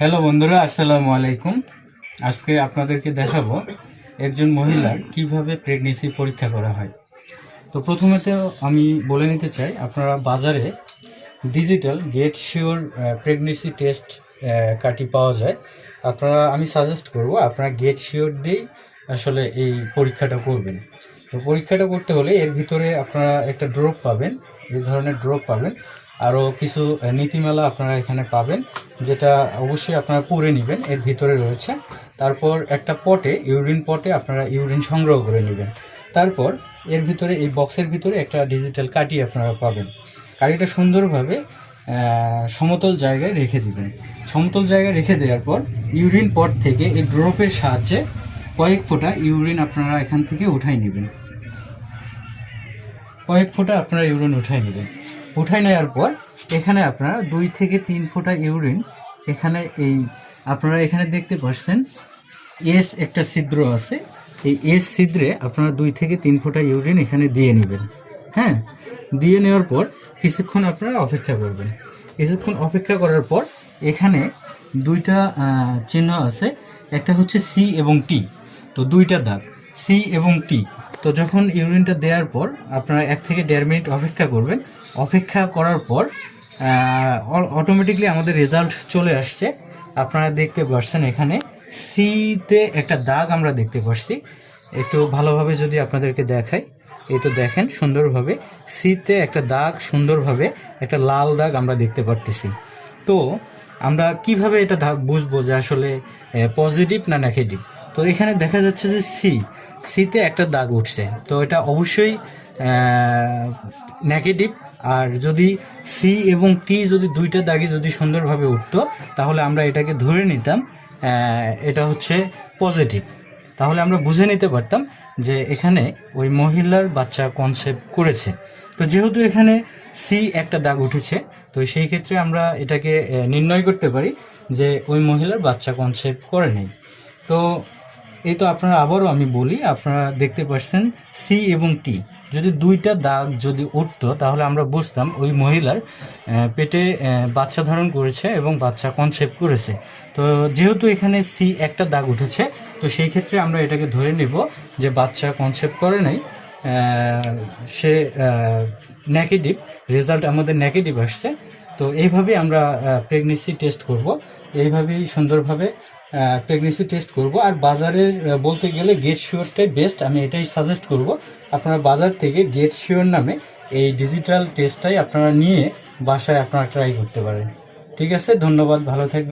Hello বন্ধুরা, আসসালামু আলাইকুম। আজকে আপনাদেরকে দেখাবো একজন মহিলার কিভাবে প্রেগনেন্সি পরীক্ষা করা হয়। তো প্রথমে আমি বলে নিতে চাই, আপনারা বাজারে digital get sure pregnancy test কার্ডটি পাওয়া যায়। আমি সাজেস্ট করব আপনারা গেট শিওর দিয়েই আসলে এই পরীক্ষাটা করবেন। তো পরীক্ষাটা করতে হলে এর ভিতরে আপনারা একটা ড্রপ পাবেন, এই ধরনের ড্রপ পাবেন। আরও কিছু নীতিমালা আপনারা এখানে পাবেন, যেটা অবশ্যই আপনারা পড়ে নেবেন, এর ভিতরে রয়েছে। তারপর একটা পটে, ইউরিন পটে আপনারা ইউরিন সংগ্রহ করে নেবেন। তারপর এর ভিতরে, এই বক্সের ভিতরে একটা ডিজিটাল কাঠি আপনারা পাবেন। কাঠিটা সুন্দরভাবে সমতল জায়গায় রেখে দিবেন। সমতল জায়গায় রেখে দেওয়ার পর ইউরিন পট থেকে এই ড্রপের সাহায্যে কয়েক ফোঁটা ইউরিন আপনারা এখান থেকে উঠাই নেবেন। কয়েক ফোঁটা আপনারা ইউরিন উঠাই নেবেন। উঠাই নেওয়ার পর এখানে আপনারা 2 থেকে 3 ফোঁটা ইউরিন আপনারা এখানে দেখতে পাচ্ছেন এস একটা ছিদ্র আছে, এই এস ছিদ্রে আপনারা 2 থেকে 3 ফোঁটা ইউরিন এখানে দিয়ে নেবেন। হ্যাঁ, দিয়ে নেওয়ার পর কিছুক্ষণ আপনারা অপেক্ষা করবেন। কিছুক্ষণ অপেক্ষা করার পর এখানে দুইটা চিহ্ন আছে, একটা হচ্ছে সি এবং টি। তো দুইটা দাগ সি এবং টি। তো যখন ইউরিনটা দেওয়ার পর আপনারা 1 থেকে 1.5 মিনিট অপেক্ষা করবেন। অপেক্ষা করার পর অটোমেটিকলি আমাদের রেজাল্ট চলে আসছে। আপনারা দেখতে পাচ্ছেন এখানে সিতে একটা দাগ আমরা দেখতে পাচ্ছি। একটু ভালোভাবে যদি আপনাদেরকে দেখাই, এই তো দেখেন সুন্দরভাবে সিতে একটা দাগ, সুন্দরভাবে একটা লাল দাগ আমরা দেখতে পারতেছি। তো আমরা কিভাবে এটা বুঝবো যে আসলে পজিটিভ না নেগেটিভ? তো এখানে দেখা যাচ্ছে যে সিতে একটা দাগ উঠছে, তো এটা অবশ্যই নেগেটিভ। আর যদি সি এবং টি যদি দুইটা দাগই যদি সুন্দরভাবে উঠতো, তাহলে আমরা এটাকে ধরে নিতাম এটা হচ্ছে পজিটিভ। তাহলে আমরা বুঝে নিতে পারতাম যে এখানে ওই মহিলার বাচ্চা কনসেপ্ট করেছে। তো যেহেতু এখানে সি একটা দাগ উঠেছে, তো সেই ক্ষেত্রে আমরা এটাকে নির্ণয় করতে পারি যে ওই মহিলার বাচ্চা কনসেপ্ট করে নেই। তো এই তো আপনারা, আবারও আমি বলি, আপনারা দেখতে পাচ্ছেন সি এবং টি যদি দুইটা দাগ যদি উঠতো, তাহলে আমরা বুঝতাম ওই মহিলার পেটে বাচ্চা ধারণ করেছে এবং বাচ্চা কনসেপ্ট করেছে। তো যেহেতু এখানে সি একটা দাগ উঠেছে, তো সেই ক্ষেত্রে আমরা এটাকে ধরে নেব যে বাচ্চা কনসেপ্ট করে নাই, সে নেগেটিভ, রেজাল্ট আমাদের নেগেটিভ আসছে। তো এইভাবেই আমরা প্রেগনেন্সি টেস্ট করব, এইভাবেই সুন্দরভাবে প্রেগনেন্সি টেস্ট করব। আর বাজারের বলতে গেলে গেট শিওরটাই বেস্ট, আমি এটাই সাজেস্ট করব। আপনারা বাজার থেকে গেট শিওর নামে এই ডিজিটাল টেস্টটাই আপনারা নিয়ে বাসায় আপনারা ট্রাই করতে পারেন। ঠিক আছে, ধন্যবাদ, ভালো থাকবেন।